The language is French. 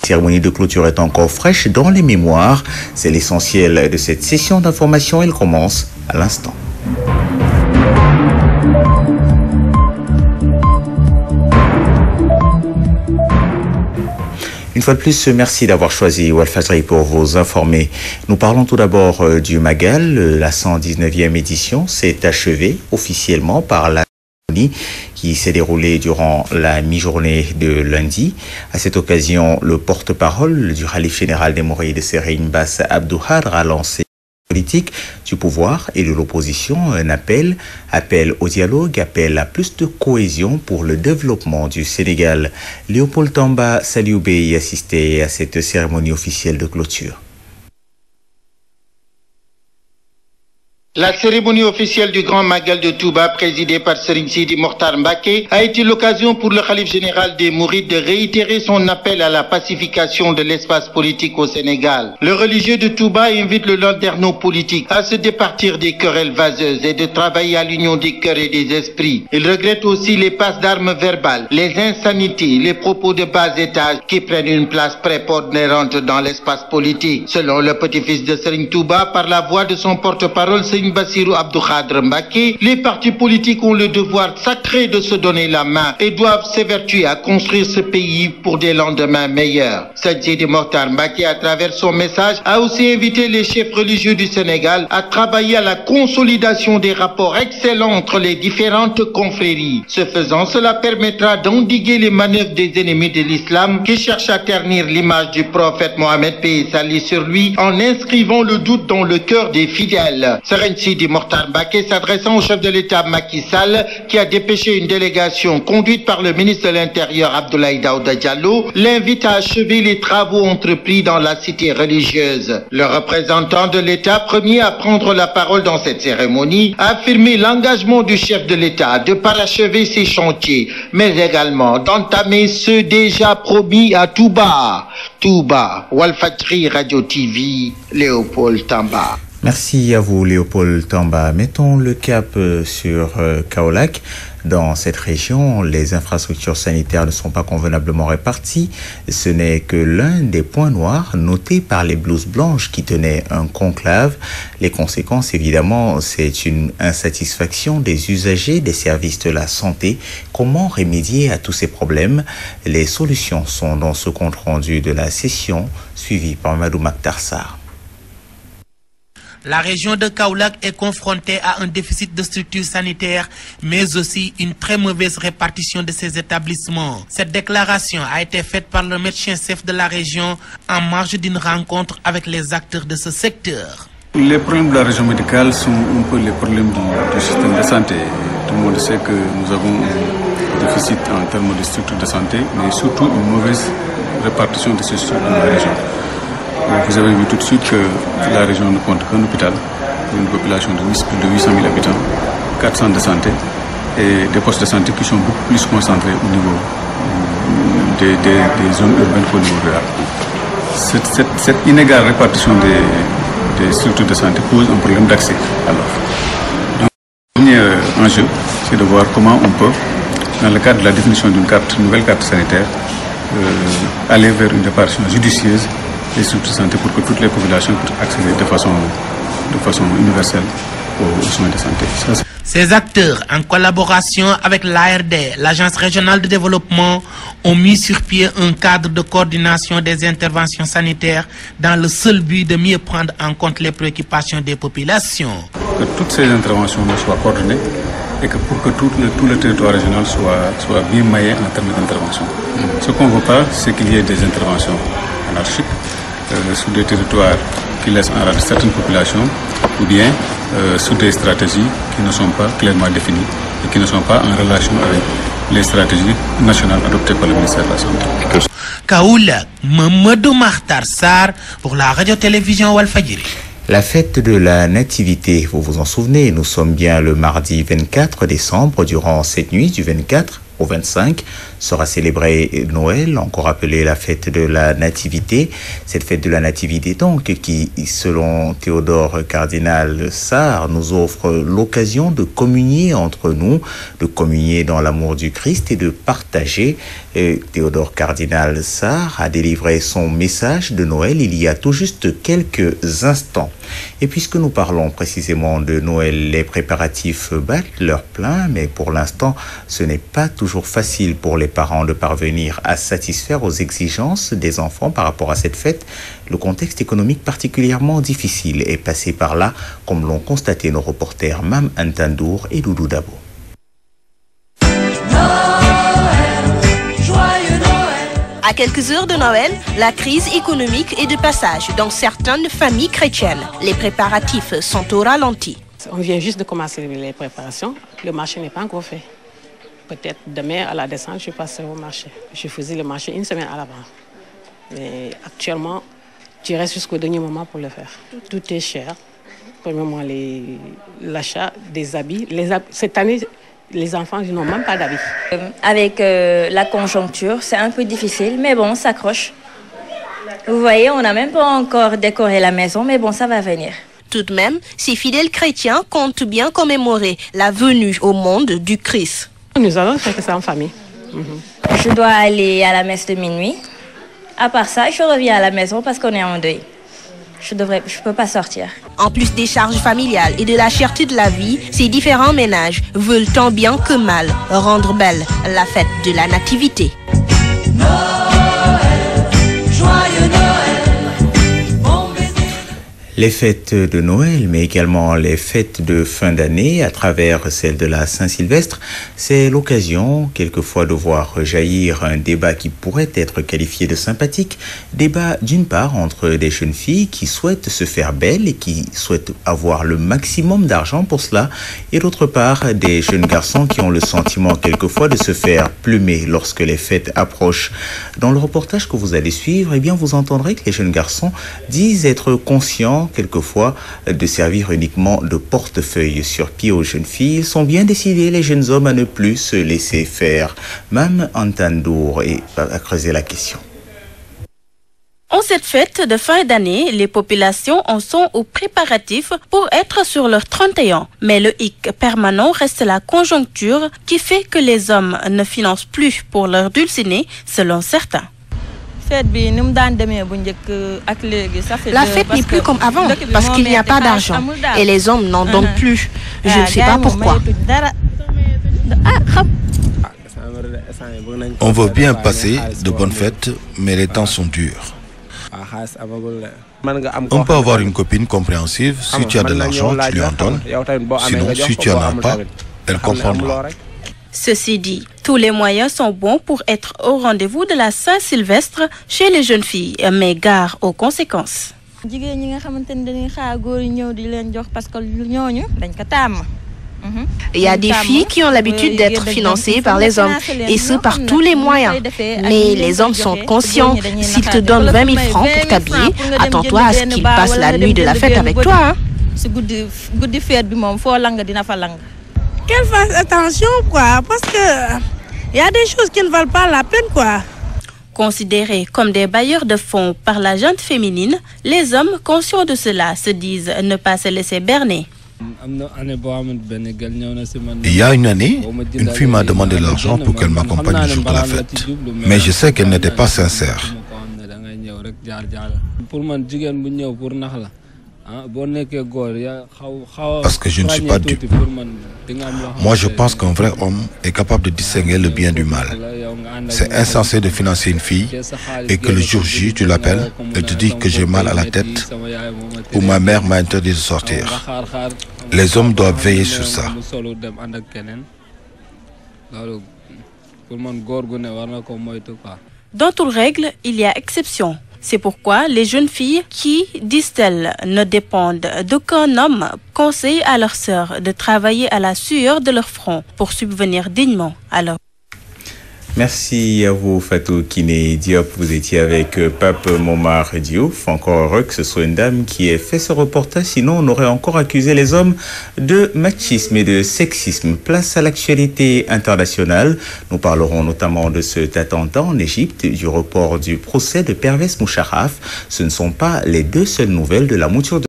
cérémonie de clôture est encore fraîche dans les mémoires. C'est l'essentiel de cette session d'information. Elle commence à l'instant. Une fois de plus, merci d'avoir choisi Walfadjri pour vous informer. Nous parlons tout d'abord du Magal. La 119e édition s'est achevée officiellement par la cérémonie qui s'est déroulée durant la mi-journée de lundi. À cette occasion, le porte-parole du Khalife général des Mourides, Serigne Bass Abdou Khadre, a lancé politique du pouvoir et de l'opposition, un appel au dialogue, appel à plus de cohésion pour le développement du Sénégal. Léopold Tamba Salioubé y assistait à cette cérémonie officielle de clôture. La cérémonie officielle du Grand Magal de Touba, présidée par Serigne Sidi Mokhtar Mbacké, a été l'occasion pour le Khalife général des Mourides de réitérer son appel à la pacification de l'espace politique au Sénégal. Le religieux de Touba invite le landerneau politique à se départir des querelles vaseuses et de travailler à l'union des cœurs et des esprits. Il regrette aussi les passes d'armes verbales, les insanités, les propos de bas étage qui prennent une place prépondérante dans l'espace politique. Selon le petit-fils de Serigne Touba, par la voix de son porte-parole, Bassirou Abdou Khadre Mbacké, les partis politiques ont le devoir sacré de se donner la main et doivent s'évertuer à construire ce pays pour des lendemains meilleurs. Sidi Mokhtar Mbacké, à travers son message, a aussi invité les chefs religieux du Sénégal à travailler à la consolidation des rapports excellents entre les différentes confréries. Ce faisant, cela permettra d'endiguer les manœuvres des ennemis de l'islam qui cherchent à ternir l'image du prophète Mohammed, paix et salut sur lui, en inscrivant le doute dans le cœur des fidèles. Sidi Mokhtar Mbacké, s'adressant au chef de l'État Macky Sall, qui a dépêché une délégation conduite par le ministre de l'Intérieur Abdoulaye Daouda Diallo, l'invite à achever les travaux entrepris dans la cité religieuse. Le représentant de l'État, premier à prendre la parole dans cette cérémonie, a affirmé l'engagement du chef de l'État de parachever ces chantiers, mais également d'entamer ceux déjà promis à Touba. Touba, Walfadjri Radio TV, Léopold Tamba. Merci à vous, Léopold Tamba. Mettons le cap sur Kaolack. Dans cette région, les infrastructures sanitaires ne sont pas convenablement réparties. Ce n'est que l'un des points noirs notés par les blouses blanches qui tenaient un conclave. Les conséquences, évidemment, c'est une insatisfaction des usagers des services de la santé. Comment remédier à tous ces problèmes? Les solutions sont dans ce compte-rendu de la session suivi par Madou Makhtar Sarr. La région de Kaolack est confrontée à un déficit de structures sanitaires, mais aussi une très mauvaise répartition de ces établissements. Cette déclaration a été faite par le médecin-chef de la région en marge d'une rencontre avec les acteurs de ce secteur. Les problèmes de la région médicale sont un peu les problèmes du système de santé. Tout le monde sait que nous avons un déficit en termes de structures de santé, mais surtout une mauvaise répartition de ces structures dans la région. Vous avez vu tout de suite que la région ne compte qu'un hôpital, une population de plus de 800 000 habitants, 4 centres de santé et des postes de santé qui sont beaucoup plus concentrés au niveau des zones urbaines qu'au niveau rural. Cette inégale répartition des structures de santé pose un problème d'accès. Alors, le premier enjeu, c'est de voir comment on peut, dans le cadre de la définition d'une nouvelle carte sanitaire, aller vers une répartition judicieuse des structures de santé pour que toutes les populations puissent accéder de façon universelle aux soins de santé. Ces acteurs, en collaboration avec l'ARD, l'Agence régionale de développement, ont mis sur pied un cadre de coordination des interventions sanitaires dans le seul but de mieux prendre en compte les préoccupations des populations. Que toutes ces interventions soient coordonnées et que pour que tout le territoire régional soit bien maillé en termes d'intervention. Ce qu'on ne veut pas, c'est qu'il y ait des interventions anarchiques sur des territoires qui laissent en rade certaines populations ou bien sur des stratégies qui ne sont pas clairement définies et qui ne sont pas en relation avec les stratégies nationales adoptées par le ministère de la Santé. Kaolack, Mamadou Makhtar Sarr pour la radio-télévision Walfadjri. La fête de la Nativité, vous vous en souvenez, nous sommes bien le mardi 24 décembre. Durant cette nuit du 24 au 25 sera célébrée Noël, encore appelée la fête de la Nativité. Cette fête de la Nativité donc qui, selon Théodore Cardinal Sarr, nous offre l'occasion de communier entre nous, de communier dans l'amour du Christ et de partager Théodore Cardinal Sarr a délivré son message de Noël il y a tout juste quelques instants. Et puisque nous parlons précisément de Noël, les préparatifs battent leur plein, mais pour l'instant, ce n'est pas toujours facile pour les parents de parvenir à satisfaire aux exigences des enfants par rapport à cette fête. Le contexte économique particulièrement difficile est passé par là, comme l'ont constaté nos reporters Mam Antandour et Doudou Dabo. À quelques heures de Noël, la crise économique est de passage dans certaines familles chrétiennes. Les préparatifs sont au ralenti. On vient juste de commencer les préparations. Le marché n'est pas encore fait. Peut-être demain à la descente, je passerai au marché. Je faisais le marché une semaine à l'avant. Mais actuellement, tu restes jusqu'au dernier moment pour le faire. Tout est cher. Premièrement, l'achat des habits. Cette année, les enfants n'ont même pas d'habits. Avec la conjoncture, c'est un peu difficile, mais bon, on s'accroche. Vous voyez, on n'a même pas encore décoré la maison, mais bon, ça va venir. Tout de même, ces fidèles chrétiens comptent bien commémorer la venue au monde du Christ. Nous allons faire ça en famille. Je dois aller à la messe de minuit. À part ça, je reviens à la maison parce qu'on est en deuil. Je ne peux pas sortir. En plus des charges familiales et de la cherté de la vie, ces différents ménages veulent tant bien que mal rendre belle la fête de la Nativité. Les fêtes de Noël, mais également les fêtes de fin d'année à travers celle de la Saint-Sylvestre, c'est l'occasion quelquefois de voir jaillir un débat qui pourrait être qualifié de sympathique. Débat d'une part entre des jeunes filles qui souhaitent se faire belles et qui souhaitent avoir le maximum d'argent pour cela, et d'autre part des jeunes garçons qui ont le sentiment quelquefois de se faire plumer lorsque les fêtes approchent. Dans le reportage que vous allez suivre, eh bien vous entendrez que les jeunes garçons disent être conscients quelquefois de servir uniquement de portefeuille sur pied aux jeunes filles. Ils sont bien décidés, les jeunes hommes, à ne plus se laisser faire. Mam Antandour a creusé la question. En cette fête de fin d'année, les populations en sont aux préparatifs pour être sur leur 31. Mais le hic permanent reste la conjoncture qui fait que les hommes ne financent plus pour leur dulciné, selon certains. La fête n'est plus comme avant parce qu'il n'y a pas d'argent et les hommes n'en donnent plus. Je ne sais pas pourquoi. On veut bien passer de bonnes fêtes, mais les temps sont durs. On peut avoir une copine compréhensive. Si tu as de l'argent, tu lui en donnes. Sinon, si tu n'en as pas, elle comprendra. Ceci dit, tous les moyens sont bons pour être au rendez-vous de la Saint-Sylvestre chez les jeunes filles, mais gare aux conséquences. Il y a des filles qui ont l'habitude d'être financées par les hommes, et ce par tous les moyens. Mais les hommes sont conscients, s'ils te donnent 20 000 francs pour t'habiller, attends-toi à ce qu'ils passent la nuit de la fête avec toi. Qu'elle fasse attention, quoi, parce que il y a des choses qui ne valent pas la peine, quoi. Considérés comme des bailleurs de fonds par la gente féminine, les hommes conscients de cela se disent ne pas se laisser berner. Il y a une année, une fille m'a demandé de l'argent pour qu'elle m'accompagne le jour de la fête. Mais je sais qu'elle n'était pas sincère. Parce que je ne suis pas dupe. Moi, je pense qu'un vrai homme est capable de distinguer le bien du mal. C'est insensé de financer une fille et que le jour J, tu l'appelles, elle te dit que j'ai mal à la tête ou ma mère m'a interdit de sortir. Les hommes doivent veiller sur ça. Dans toute règle, il y a exception. C'est pourquoi les jeunes filles qui, disent-elles, ne dépendent d'aucun homme, conseillent à leurs sœurs de travailler à la sueur de leur front pour subvenir dignement à leur... Merci à vous, Fatou Kiné Diop. Vous étiez avec Pape Momar Diouf. Encore heureux que ce soit une dame qui ait fait ce reportage. Sinon, on aurait encore accusé les hommes de machisme et de sexisme. Place à l'actualité internationale. Nous parlerons notamment de cet attentat en Égypte, du report du procès de Pervez Moucharaf. Ce ne sont pas les deux seules nouvelles de la mouture de